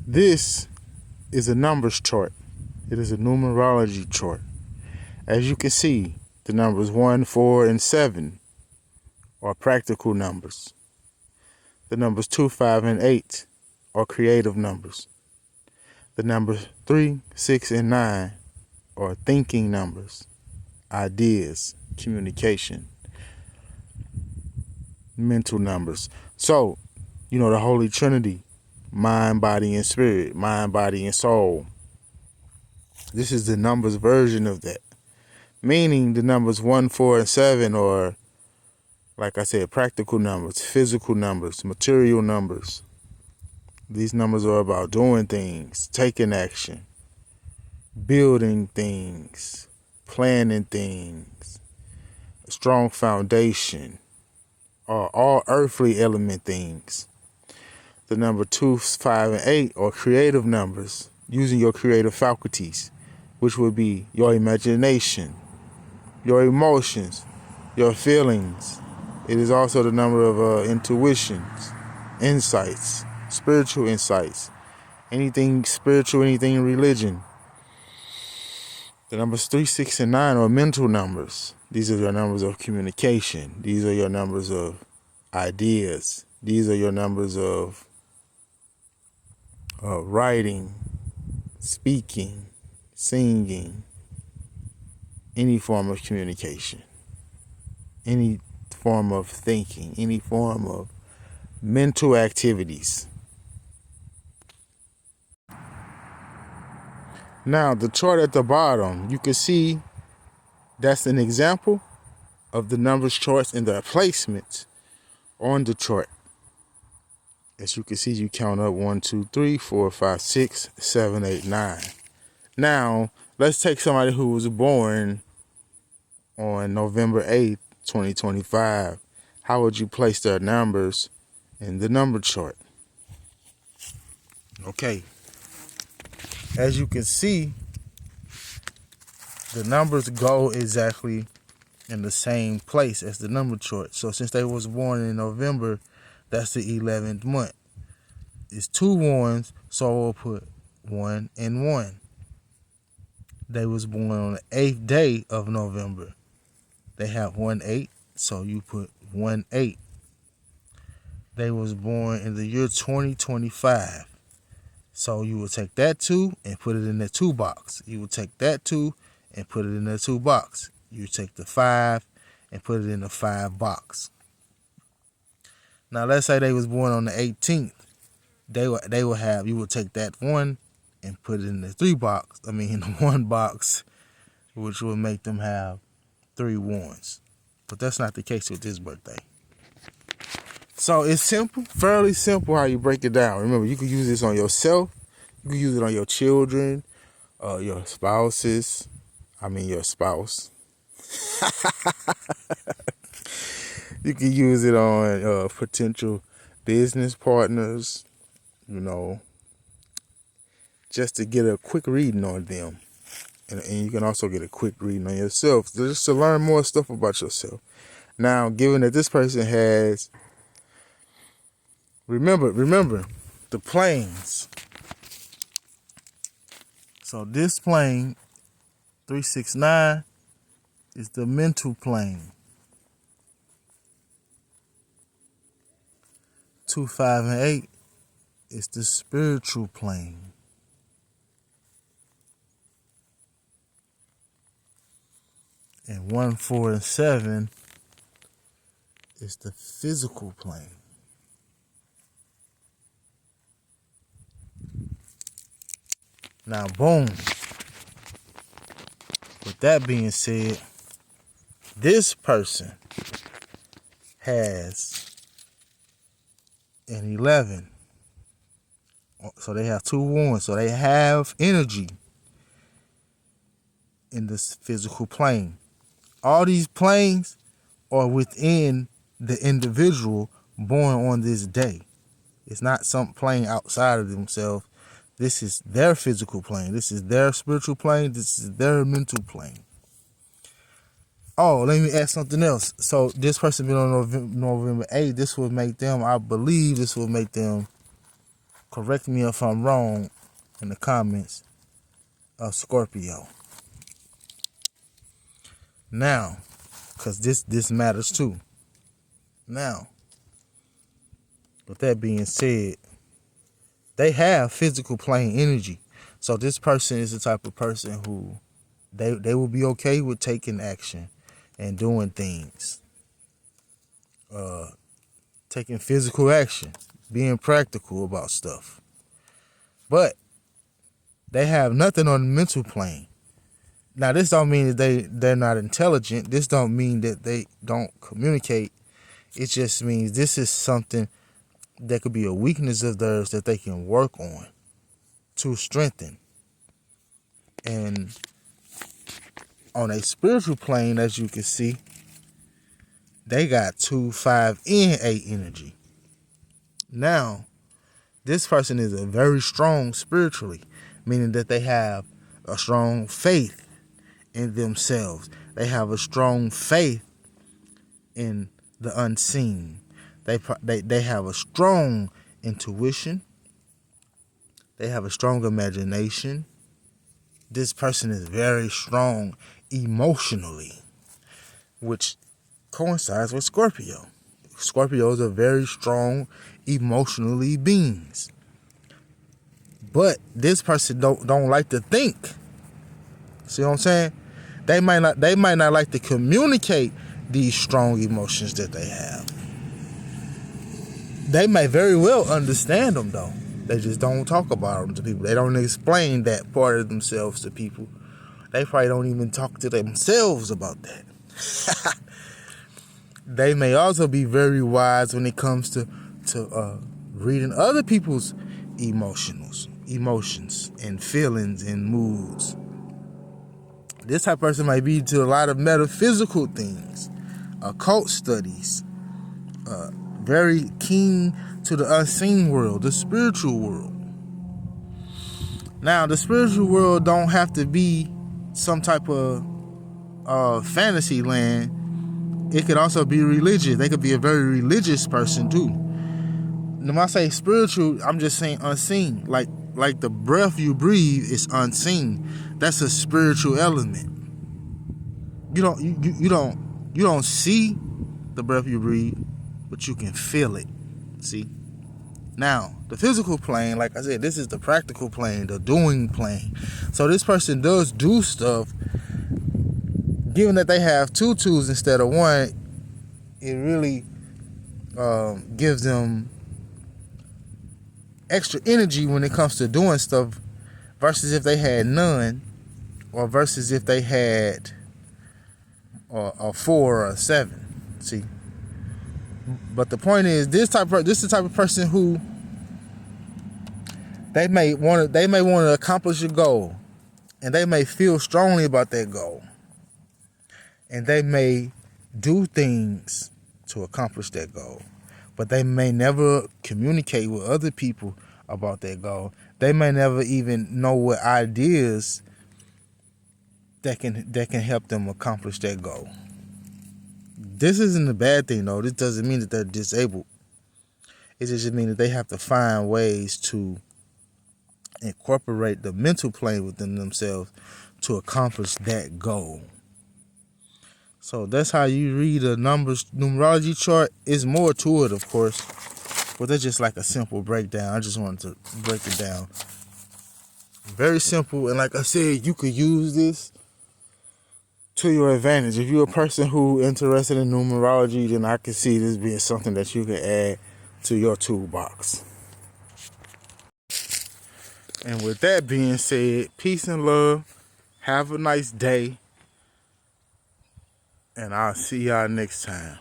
This is a numbers chart. It is a numerology chart. As you can see, the numbers 1, 4, and 7 are practical numbers. The numbers 2, 5, and 8 are creative numbers. The numbers 3, 6, and 9 are thinking numbers, ideas, communication, mental numbers. So, the Holy Trinity, mind, body, and spirit, mind, body, and soul. This is the numbers version of that. Meaning the numbers 1, 4, and 7 are, like I said, practical numbers, physical numbers, material numbers. These numbers are about doing things, taking action, building things, planning things, a strong foundation, are all earthly element things. The number 2, 5, and 8 are creative numbers, using your creative faculties, which would be your imagination, your emotions, your feelings. It is also the number of intuitions, insights, spiritual insights, anything spiritual, anything religion. The numbers 3, 6, and 9 are mental numbers. These are your numbers of communication. These are your numbers of ideas. These are your numbers of writing, speaking, singing, any form of communication, any form of thinking, any form of mental activities. Now, the chart at the bottom, you can see that's an example of the numbers charts and their placements on the chart. As you can see, you count up 1, 2, 3, 4, 5, 6, 7, 8, 9. Now, let's take somebody who was born on November 8th, 2025. How would you place their numbers in the number chart? Okay. As you can see, the numbers go exactly in the same place as the number chart. So since they was born in November, that's the 11th month. It's 2 1s, so we'll put 1 and 1. They was born on the 8th day of November. They have 1 8, so you put 1 8. They was born in the year 2025. So you will take that 2 and put it in the 2 box. You will take that 2 and put it in the 2 box. You take the 5 and put it in the 5 box. Now let's say they was born on the 18th. They will have, you will take that 1 and put it in the 3 box. In the 1 box, which will make them have 3 1s. But that's not the case with this birthday. So it's simple, fairly simple how you break it down. Remember, you can use this on yourself. You can use it on your children, your spouses. Your spouse. You can use it on potential business partners, just to get a quick reading on them. And you can also get a quick reading on yourself, just to learn more stuff about yourself. Now, given that this person has, remember, the planes. So this plane, 369, is the mental plane. 2, 5, and 8 is the spiritual plane. And 1, 4, and 7 is the physical plane. Now, boom. With that being said, this person has an 11. So they have 2 1s. So they have energy in this physical plane. All these planes are within the individual born on this day. It's not some plane outside of themselves. This is their physical plane. This is their spiritual plane. This is their mental plane. Oh, let me add something else. So this person been on November 8th. This will make them, I believe, Correct me if I'm wrong in the comments of Scorpio. Now, because this matters too. Now, with that being said, they have physical plane energy. So this person is the type of person who they will be okay with taking action and doing things. Taking physical action, being practical about stuff. But they have nothing on the mental plane. Now, this don't mean that they're not intelligent. This don't mean that they don't communicate. It just means this is something that could be a weakness of theirs that they can work on to strengthen. And on a spiritual plane, as you can see, they got 2, 5, and 8 energy. Now, this person is a very strong spiritually, meaning that they have a strong faith in themselves. They have a strong faith in the unseen. They have a strong intuition. They have a strong imagination. This person is very strong emotionally, which coincides with Scorpio. Scorpios are very strong emotionally beings. But this person don't like to think. See what I'm saying? They might not like to communicate these strong emotions that they have. They may very well understand them though. They just don't talk about them to people. They don't explain that part of themselves to people. They probably don't even talk to themselves about that. They may also be very wise when it comes to reading other people's emotions and feelings and moods. This type of person might be to a lot of metaphysical things, occult studies, very keen to the unseen world, the spiritual world. Now, the spiritual world don't have to be some type of fantasy land. It could also be religious. They could be a very religious person too. When I say spiritual, I'm just saying unseen. Like the breath you breathe is unseen. That's a spiritual element. You don't see the breath you breathe, but you can feel it. See? Now, the physical plane, like I said, this is the practical plane, the doing plane. So this person does do stuff. Given that they have 2 tools instead of 1, it really gives them extra energy when it comes to doing stuff versus if they had none, or versus if they had a 4 or a 7. See? But the point is, this is the type of person who they may want to accomplish a goal, and they may feel strongly about that goal, and they may do things to accomplish that goal, but they may never communicate with other people about that goal. They may never even know what ideas that can help them accomplish that goal. This isn't a bad thing though. This doesn't mean that they're disabled. It just means that they have to find ways to incorporate the mental plane within themselves to accomplish that goal. So that's how you read a numerology chart. Is more to it, of course, but that's just like a simple breakdown. I just wanted to break it down. Very simple, and like I said, you could use this to your advantage. If you're a person who interested in numerology, then I can see this being something that you can add to your toolbox. And with that being said, peace and love. Have a nice day. And I'll see y'all next time.